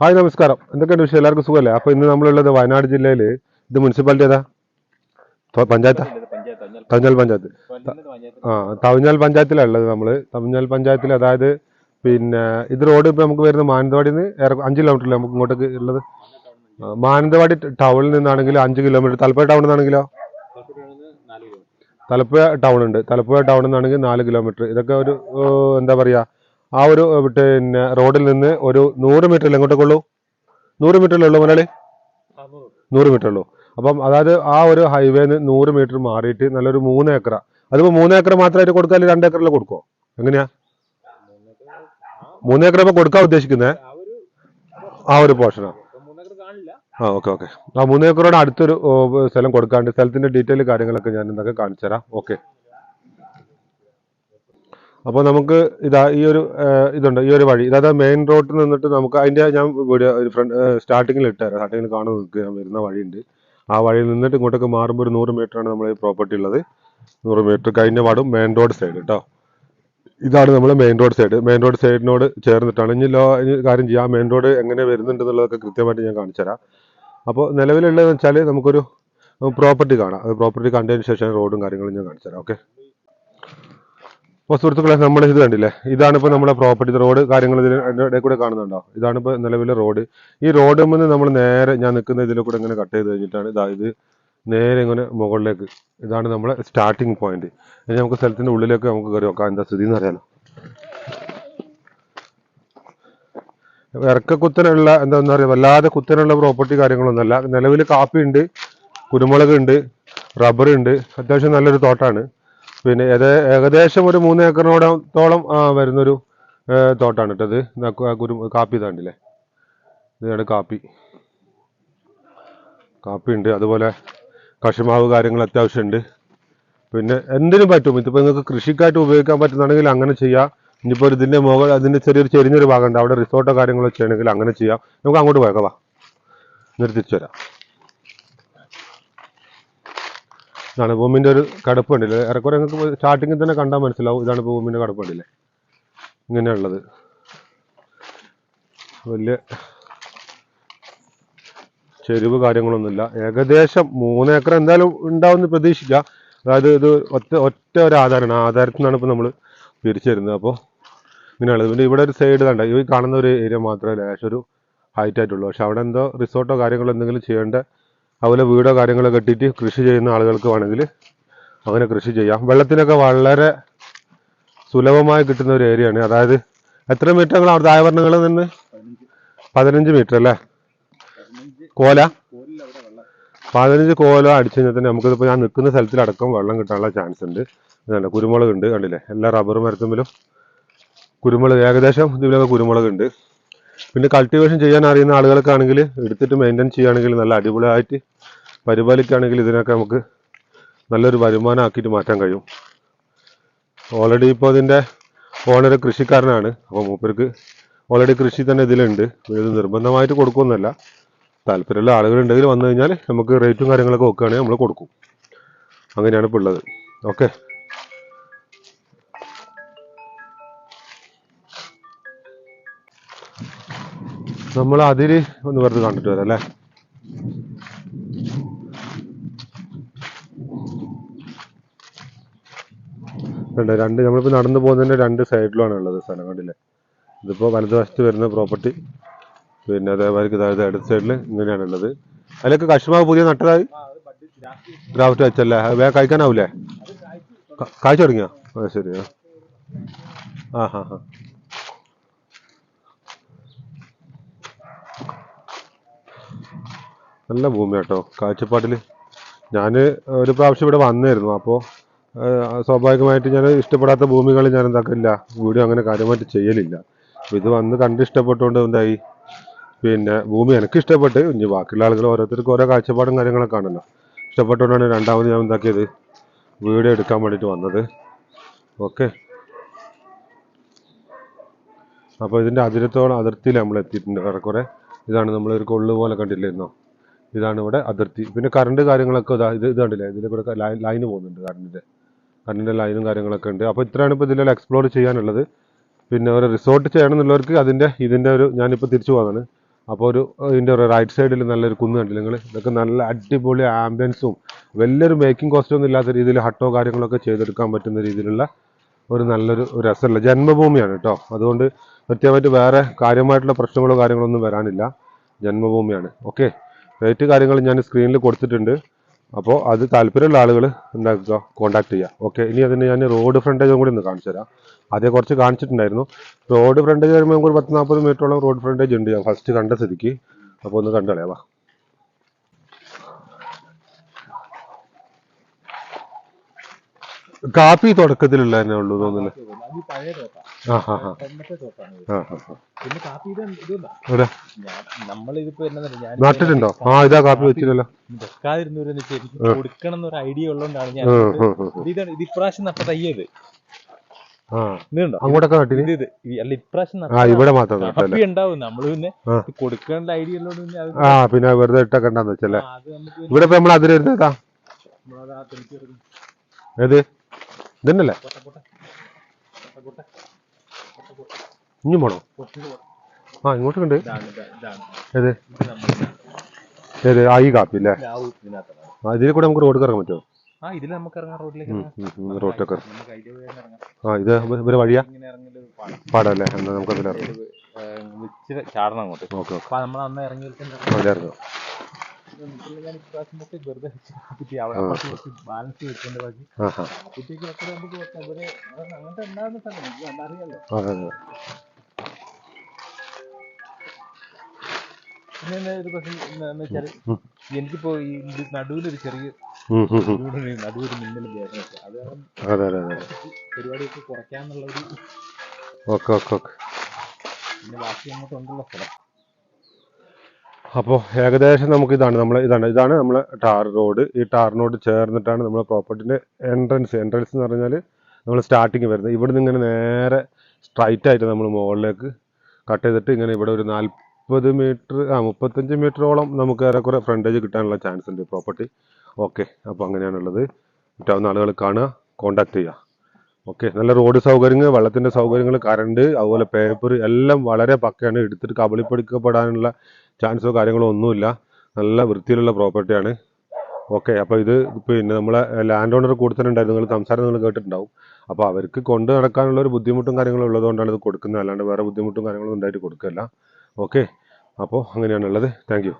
Hi നമസ്കാരം. എന്തൊക്കെയുണ്ട് വിഷയം? എല്ലാവർക്കും സുഖമല്ലേ? അപ്പോൾ ഇന്ന് നമ്മളുള്ളത് വയനാട് ജില്ലയിൽ. ഇത് മുനിസിപ്പാലിറ്റി ഏതാ? പഞ്ചായത്താ? തവഞ്ഞാൽ പഞ്ചായത്ത്. തവഞ്ഞാൽ പഞ്ചായത്തിലാണ് ഉള്ളത് നമ്മൾ. തവഞ്ഞാൽ പഞ്ചായത്തിൽ, അതായത് പിന്നെ ഇത് റോഡ് ഇപ്പോൾ നമുക്ക് വരുന്നത് മാനന്തവാടിയിൽ നിന്ന് 5 കിലോമീറ്ററിൽ നമുക്ക് ഇങ്ങോട്ടേക്ക് ഉള്ളത്. മാനന്തവാടി ടൗണിൽ നിന്നാണെങ്കിൽ 5 കിലോമീറ്റർ. തലപ്പുഴ ടൗണിൽ നിന്നാണെങ്കിലോ? തലപ്പുഴ ടൗൺ ഉണ്ട്. തലപ്പുഴ ടൗണിൽ നിന്നാണെങ്കിൽ 4 കിലോമീറ്റർ. ഇതൊക്കെ ഒരു എന്താ പറയുക, ആ ഒരു പിന്നെ റോഡിൽ നിന്ന് ഒരു 100 മീറ്ററിൽ എങ്ങോട്ടേക്കുള്ളൂ? 100 മീറ്ററിലേ ഉള്ളൂ മുതലാളി? 100 മീറ്റർ ഉള്ളൂ. അപ്പം അതായത് ആ ഒരു ഹൈവേന്ന് 100 മീറ്റർ മാറിയിട്ട് നല്ലൊരു 3 ഏക്കറ. അതിപ്പോൾ 3 ഏക്കർ മാത്രമായിട്ട് കൊടുക്കുക, അല്ലെങ്കിൽ 2 ഏക്കറിൽ കൊടുക്കുമോ? എങ്ങനെയാ? 3 ഏക്കർ ഇപ്പോൾ കൊടുക്കാൻ ഉദ്ദേശിക്കുന്നത് ആ ഒരു പോർഷനാ? ഓക്കെ. ആ 3 ഏക്കറോട് അടുത്തൊരു സ്ഥലം കൊടുക്കാണ്ട്. സ്ഥലത്തിന്റെ ഡീറ്റെയിൽ കാര്യങ്ങളൊക്കെ ഞാൻ എന്തൊക്കെ കാണിച്ചു തരാം. ഓക്കെ. അപ്പോൾ നമുക്ക് ഇതാ ഈ ഒരു ഇതുണ്ട്, ഈ ഒരു വഴി. അതായത് മെയിൻ റോഡിൽ നിന്നിട്ട് നമുക്ക് അതിൻ്റെ ഞാൻ വീഡിയോ സ്റ്റാർട്ടിങ്ങിൽ ഇട്ടുതരാം. സ്റ്റാർട്ടിങ്ങിൽ കാണുന്ന നിങ്ങൾക്ക് ഞാൻ വരുന്ന വഴിയുണ്ട്. ആ വഴിയിൽ നിന്നിട്ട് ഇങ്ങോട്ടേക്ക് മാറുമ്പോൾ ഒരു 100 മീറ്ററാണ് നമ്മൾ ഈ പ്രോപ്പർട്ടി ഉള്ളത്. 100 മീറ്റർ കഴിഞ്ഞ പാടും മെയിൻ റോഡ് സൈഡ് കേട്ടോ. ഇതാണ് നമ്മൾ main road side. Main road സൈഡിനോട് ചേർന്നിട്ടാണ് ഇനി കാര്യം ചെയ്യാം. മെയിൻ റോഡ് എങ്ങനെ വരുന്നുണ്ട് എന്നുള്ളതൊക്കെ കൃത്യമായിട്ട് ഞാൻ കാണിച്ചു തരാം. അപ്പോൾ നിലവിലുള്ളതെന്ന് വെച്ചാൽ നമുക്കൊരു പ്രോപ്പർട്ടി കാണാം. അത് പ്രോപ്പർട്ടി കണ്ടതിന് ശേഷം റോഡും കാര്യങ്ങളും ഞാൻ കാണിച്ചു തരാം. ഓക്കെ. അപ്പോൾ സുഹൃത്തുക്കളെ, നമ്മൾ ഇത് കണ്ടില്ലേ? ഇതാണ് ഇപ്പോൾ നമ്മുടെ പ്രോപ്പർട്ടി. റോഡ് കാര്യങ്ങൾ ഇതിൻ്റെ ഇടയിൽ കൂടെ കാണുന്നുണ്ടോ? ഇതാണ് ഇപ്പോൾ നിലവിലെ റോഡ്. ഈ റോഡിൽ നിന്ന് നമ്മൾ നേരെ ഞാൻ നിൽക്കുന്ന ഇതിൽ കൂടെ ഇങ്ങനെ കട്ട് ചെയ്ത് കഴിഞ്ഞിട്ടാണ് ഇത് നേരെ ഇങ്ങനെ മുകളിലേക്ക്. ഇതാണ് നമ്മളെ സ്റ്റാർട്ടിങ് പോയിന്റ്. ഇനി നമുക്ക് സ്ഥലത്തിൻ്റെ ഉള്ളിലേക്ക് നമുക്ക് കയറി നോക്കാം എന്താ സ്ഥിതി എന്ന് അറിയാലോ. ഇറക്കക്കുത്തനുള്ള എന്താ പറയുക, വല്ലാതെ കുത്തനുള്ള പ്രോപ്പർട്ടി കാര്യങ്ങളൊന്നുമല്ല. നിലവിൽ കാപ്പി ഉണ്ട്, കുരുമുളക് ഉണ്ട്, റബ്ബർ ഉണ്ട്. അത്യാവശ്യം നല്ലൊരു തോട്ടാണ്. പിന്നെ ഏകദേശം ഒരു 3 ഏക്കറിനോടത്തോളം വരുന്നൊരു തോട്ടാണ് ഇട്ടത്. കാപ്പി ഇതാണ്ടില്ലേ? ഇതാണ് കാപ്പി ഉണ്ട്. അതുപോലെ കശുമാവ് കാര്യങ്ങൾ അത്യാവശ്യമുണ്ട്. പിന്നെ എന്തിനും പറ്റും. ഇതിപ്പോൾ നിങ്ങൾക്ക് കൃഷിക്കായിട്ട് ഉപയോഗിക്കാൻ പറ്റുന്നുണ്ടെങ്കിൽ അങ്ങനെ ചെയ്യാം. ഇനിയിപ്പോൾ ഇതിൻ്റെ അതിൻ്റെ ചെറിയൊരു ചെരിഞ്ഞൊരു ഭാഗമുണ്ട്, അവിടെ റിസോർട്ടോ കാര്യങ്ങളോ ചെയ്യണമെങ്കിൽ അങ്ങനെ ചെയ്യാം. നമുക്ക് അങ്ങോട്ട് പോയേക്കാം. വാ, എന്നിട്ട് തിരിച്ചു വരാം. ഇതാണ് ഭൂമിൻ്റെ ഒരു കടപ്പ് കണ്ടില്ലേ? ഏറെക്കുറെ നിങ്ങൾക്ക് സ്റ്റാർട്ടിങ്ങിൽ തന്നെ കണ്ടാൽ മനസ്സിലാവും. ഇതാണ് ഇപ്പോൾ ഭൂമിൻ്റെ കടപ്പ് കണ്ടില്ലേ? ഇങ്ങനെയുള്ളത് വലിയ ചെരിവ് കാര്യങ്ങളൊന്നുമില്ല. ഏകദേശം 3 ഏക്കർ എന്തായാലും ഉണ്ടാവുമെന്ന് പ്രതീക്ഷിക്കാം. അതായത് ഇത് ഒറ്റ ഒരു ആധാരമാണ്. ആ ആധാരത്തിൽ നിന്നാണ് ഇപ്പോൾ നമ്മൾ പിരിച്ചു തരുന്നത്. അപ്പോൾ ഇങ്ങനെയുള്ളത്. പിന്നെ ഇവിടെ ഒരു സൈഡ് കണ്ട, ഈ കാണുന്ന ഒരു ഏരിയ മാത്രമേ ലേശം ഒരു ഹൈറ്റ് ആയിട്ടുള്ളൂ. പക്ഷെ അവിടെ എന്തോ റിസോർട്ടോ കാര്യങ്ങളോ എന്തെങ്കിലും ചെയ്യേണ്ട, അതുപോലെ വീടോ കാര്യങ്ങളോ കെട്ടിയിട്ട് കൃഷി ചെയ്യുന്ന ആളുകൾക്ക് വേണമെങ്കിൽ അങ്ങനെ കൃഷി ചെയ്യാം. വെള്ളത്തിനൊക്കെ വളരെ സുലഭമായി കിട്ടുന്ന ഒരു ഏരിയയാണ്. അതായത് എത്ര മീറ്റർ നിങ്ങൾ അവിടെ താഴ്വർണ്ണങ്ങളിൽ നിന്ന്? 15 മീറ്റർ അല്ലേ? കോല 15 കോല അടിച്ചു കഴിഞ്ഞാൽ തന്നെ നമുക്കിപ്പോൾ ഞാൻ നിൽക്കുന്ന സ്ഥലത്തിലടക്കം വെള്ളം കിട്ടാനുള്ള ചാൻസ് ഉണ്ട്. ഇതല്ല, കുരുമുളക് ഉണ്ട് കണ്ടില്ലേ? എല്ലാ റബ്ബർ മരത്തുമ്പിലും കുരുമുളക്, ഏകദേശം ഇതിലൊക്കെ കുരുമുളക് ഉണ്ട്. പിന്നെ കൾട്ടിവേഷൻ ചെയ്യാൻ അറിയുന്ന ആളുകൾക്കാണെങ്കിൽ എടുത്തിട്ട് മെയിൻറ്റെയിൻ ചെയ്യുകയാണെങ്കിൽ നല്ല അടിപൊളിയായിട്ട് പരിപാലിക്കുകയാണെങ്കിൽ ഇതിനൊക്കെ നമുക്ക് നല്ലൊരു വരുമാനം ആക്കിയിട്ട് മാറ്റാൻ കഴിയും. ഓൾറെഡി ഇപ്പോൾ ഇതിൻ്റെ ഓണർ കൃഷിക്കാരനാണ്. അപ്പോൾ മൂപ്പർക്ക് ഓൾറെഡി കൃഷി തന്നെ ഇതിലുണ്ട്. ഇത് നിർബന്ധമായിട്ട് കൊടുക്കുമെന്നല്ല, താല്പര്യമുള്ള ആളുകളുണ്ടെങ്കിൽ വന്നു കഴിഞ്ഞാൽ നമുക്ക് റേറ്റും കാര്യങ്ങളൊക്കെ വെക്കുകയാണെങ്കിൽ നമ്മൾ കൊടുക്കും. അങ്ങനെയാണ് ഇപ്പോൾ ഉള്ളത്. ഓക്കെ. നമ്മൾ അതിര് ഒന്ന് വെറുതെ കണ്ടിട്ട് വരാം അല്ലേ? രണ്ട് നമ്മളിപ്പോൾ നടന്നു പോകുന്നതിൻ്റെ 2 സൈഡിലാണ് ഉള്ളത് സ്ഥലം കണ്ടില്ലേ? ഇതിപ്പോൾ വലതുവശത്ത് വരുന്ന പ്രോപ്പർട്ടി, പിന്നെ അതേമാതിരി ഇടത് സൈഡിൽ ഇങ്ങനെയാണ് ഉള്ളത്. അതിലൊക്കെ കശുമാവ് പുതിയ നട്ടതായി ഗ്രാഫ്റ്റ് വെച്ചല്ലേ? വേഗം കഴിക്കാനാവൂലേ? കാഴ്ച തുടങ്ങിയോ? ശരി. ആ. നല്ല ഭൂമി കേട്ടോ കാഴ്ചപ്പാട്ടിൽ. ഞാൻ ഒരു പ്രാവശ്യം ഇവിടെ വന്നായിരുന്നു. അപ്പോൾ സ്വാഭാവികമായിട്ട് ഞാൻ ഇഷ്ടപ്പെടാത്ത ഭൂമികൾ ഞാൻ എന്താക്കില്ല, വീഡിയോ അങ്ങനെ കാര്യമായിട്ട് ചെയ്യലില്ല. അപ്പോൾ ഇത് വന്ന് കണ്ട് ഇഷ്ടപ്പെട്ടുകൊണ്ട് എന്തായി, പിന്നെ ഭൂമി എനിക്ക് ഇഷ്ടപ്പെട്ട്. ഇനി ബാക്കിയുള്ള ആളുകൾ ഓരോരുത്തർക്കും ഓരോ കാഴ്ചപ്പാടും കാര്യങ്ങളൊക്കെ ആണല്ലോ. ഇഷ്ടപ്പെട്ടുകൊണ്ടാണ് രണ്ടാമത് ഞാൻ എന്താക്കിയത്, വീഡിയോ എടുക്കാൻ വേണ്ടിയിട്ട് വന്നത്. ഓക്കെ. അപ്പോൾ ഇതിൻ്റെ അതിർത്തിയിൽ നമ്മൾ എത്തിയിട്ടുണ്ട് ഏറെക്കുറെ. ഇതാണ് നമ്മളൊരു കൊള്ളു പോലെ കണ്ടില്ലായിരുന്നോ? ഇതാണ് ഇവിടെ അതിർത്തി. പിന്നെ കറണ്ട് കാര്യങ്ങളൊക്കെ ഇത് കണ്ടില്ലേ? ഇതിൽ കൂടെ ലൈന് പോകുന്നുണ്ട്, കറണ്ടിൻ്റെ ലൈനും കാര്യങ്ങളൊക്കെ ഉണ്ട്. അപ്പോൾ ഇത്രയാണ് ഇപ്പോൾ ഇതിലെല്ലാം എക്സ്പ്ലോർ ചെയ്യാനുള്ളത്. പിന്നെ ഒരു റിസോർട്ട് ചെയ്യണം എന്നുള്ളവർക്ക് ഇതിൻ്റെ ഒരു ഞാനിപ്പോൾ തിരിച്ചു പോകുന്നതാണ്. അപ്പോൾ ഇതിൻ്റെ ഒരു റൈറ്റ് സൈഡിൽ നല്ലൊരു കുന്ന് കണ്ടില്ല നിങ്ങൾ. ഇതൊക്കെ നല്ല അടിപൊളി ആംബിയൻസും വലിയൊരു മേക്കിംഗ് കോസ്റ്റൊന്നും ഇല്ലാത്ത രീതിയിൽ ഹട്ടോ കാര്യങ്ങളൊക്കെ ചെയ്തെടുക്കാൻ പറ്റുന്ന രീതിയിലുള്ള ഒരു നല്ലൊരു രസമുള്ള ജന്മഭൂമിയാണ് കേട്ടോ. അതുകൊണ്ട് കൃത്യമായിട്ട് വേറെ കാര്യമായിട്ടുള്ള പ്രശ്നങ്ങളോ കാര്യങ്ങളൊന്നും വരാനില്ല. ജന്മഭൂമിയാണ്. ഓക്കെ, റേറ്റ് കാര്യങ്ങൾ ഞാൻ സ്ക്രീനിൽ കൊടുത്തിട്ടുണ്ട്. അപ്പോൾ അത് താല്പര്യമുള്ള ആളുകൾ എന്താക്കുക, കോൺടാക്ട് ചെയ്യുക. ഓക്കെ, ഇനി അതിന് ഞാൻ റോഡ് ഫ്രണ്ടേജും കൂടി ഒന്ന് കാണിച്ചു തരാം. അതേ കുറച്ച് കാണിച്ചിട്ടുണ്ടായിരുന്നു. റോഡ് ഫ്രണ്ടേജ് വരുമ്പോൾ നമുക്ക് ഒരു 10-40 മീറ്ററോളം റോഡ് ഫ്രണ്ടേജ് ഉണ്ട് ഞാൻ ഫസ്റ്റ് കണ്ട സ്ഥിതിക്ക്. അപ്പോൾ ഒന്ന് കണ്ടളയാ. കാപ്പി തുടക്കത്തിലുള്ള തന്നെ ഉള്ളൂ തോന്നുന്നു. നട്ടിട്ടുണ്ടോ? ഇതാ കാപ്പി വെച്ചില്ലല്ലോ. കൊടുക്കണം എന്നൊരു ഐഡിയ ഉള്ളതുകൊണ്ടാണ് ഞാൻ ഇത് ഇപ്രാവശ്യം നട്ട തയ്യത്. അങ്ങോട്ടൊക്കെ നട്ടിന്. അല്ല ഇപ്രാവശ്യം ഇവിടെ മാത്രം കാപ്പി ഉണ്ടാവും. നമ്മള് പിന്നെ കൊടുക്കേണ്ട ഐഡിയ ഉള്ളതുകൊണ്ട് പിന്നെ വെറുതെ ഇട്ടൊക്കെ ഉണ്ടാന്ന് വെച്ചല്ലേ. ഇവിടെ ഇപ്പൊ നമ്മൾ അതിൽ വരുന്നതാ ഏത് ഇതന്നല്ലേ? ഇനി പോണോ? ഇങ്ങോട്ടുണ്ട്. ഏത് ഏത് ഈ കാപ്പി അല്ലേ? ഇതിൽ കൂടെ നമുക്ക് റോഡ് ഇറങ്ങാൻ പറ്റുമോ? റോഡിലൊക്കെ ഇത് ഇവരെ വഴിയാ പാടല്ലേ? എന്നാ നമുക്ക് അതിലിറങ്ങാം. ഓക്കെ ഓക്കെ, ഇറങ്ങാം. എനിക്കിപ്പോ ഈ നടുവിലൊരു ചെറിയ നടുവൊരു മിന്നൽ പരിപാടിയൊക്കെ കുറയ്ക്കാന്നുള്ള ഒരു പിന്നെ ബാക്കി അങ്ങോട്ട് ഉണ്ടല്ലോ സ്ഥലം. അപ്പോൾ ഏകദേശം നമുക്ക് ഇതാണ് നമ്മളെ ടാർ റോഡ്. ഈ ടാറിനോട് ചേർന്നിട്ടാണ് നമ്മളെ പ്രോപ്പർട്ടിൻ്റെ എൻട്രൻസ് എന്ന് പറഞ്ഞാൽ നമ്മൾ സ്റ്റാർട്ടിങ് വരുന്നത്. ഇവിടുന്ന് ഇങ്ങനെ നേരെ സ്ട്രൈറ്റ് ആയിട്ട് നമ്മൾ മുകളിലേക്ക് കട്ട് ചെയ്തിട്ട് ഇങ്ങനെ ഇവിടെ ഒരു 40 മീറ്റർ 35 മീറ്ററോളം നമുക്ക് ഏറെക്കുറെ ഫ്രണ്ടേജ് കിട്ടാനുള്ള ചാൻസ് ഉണ്ട് പ്രോപ്പർട്ടി. ഓക്കെ, അപ്പോൾ അങ്ങനെയാണുള്ളത്. പറ്റാവുന്ന ആളുകൾ കാണുക, കോണ്ടാക്ട് ചെയ്യുക. ഓക്കെ, നല്ല റോഡ് സൗകര്യങ്ങൾ, വെള്ളത്തിൻ്റെ സൗകര്യങ്ങൾ, കറണ്ട്, അതുപോലെ പേപ്പർ എല്ലാം വളരെ പക്കയാണ്. എടുത്തിട്ട് കബളിപ്പിടിക്കപ്പെടാനുള്ള ചാൻസോ കാര്യങ്ങളോ ഒന്നുമില്ല. നല്ല വൃത്തിയിലുള്ള പ്രോപ്പർട്ടിയാണ്. ഓക്കെ, അപ്പോൾ ഇത് പിന്നെ നമ്മളെ ലാൻഡ് ഓണർ കൊടുത്തിട്ടുണ്ടായിരുന്നു. നിങ്ങൾ സംസാരം നിങ്ങൾ കേട്ടിട്ടുണ്ടാവും. അപ്പോൾ അവർക്ക് കൊണ്ട് നടക്കാനുള്ള ഒരു ബുദ്ധിമുട്ടും കാര്യങ്ങളും ഉള്ളതുകൊണ്ടാണ് ഇത് കൊടുക്കുന്നത്. അല്ലാണ്ട് വേറെ ബുദ്ധിമുട്ടും കാര്യങ്ങളൊന്നും ഉണ്ടായിട്ട് കൊടുക്കില്ല. ഓക്കെ, അപ്പോൾ അങ്ങനെയാണുള്ളത്. Thank you.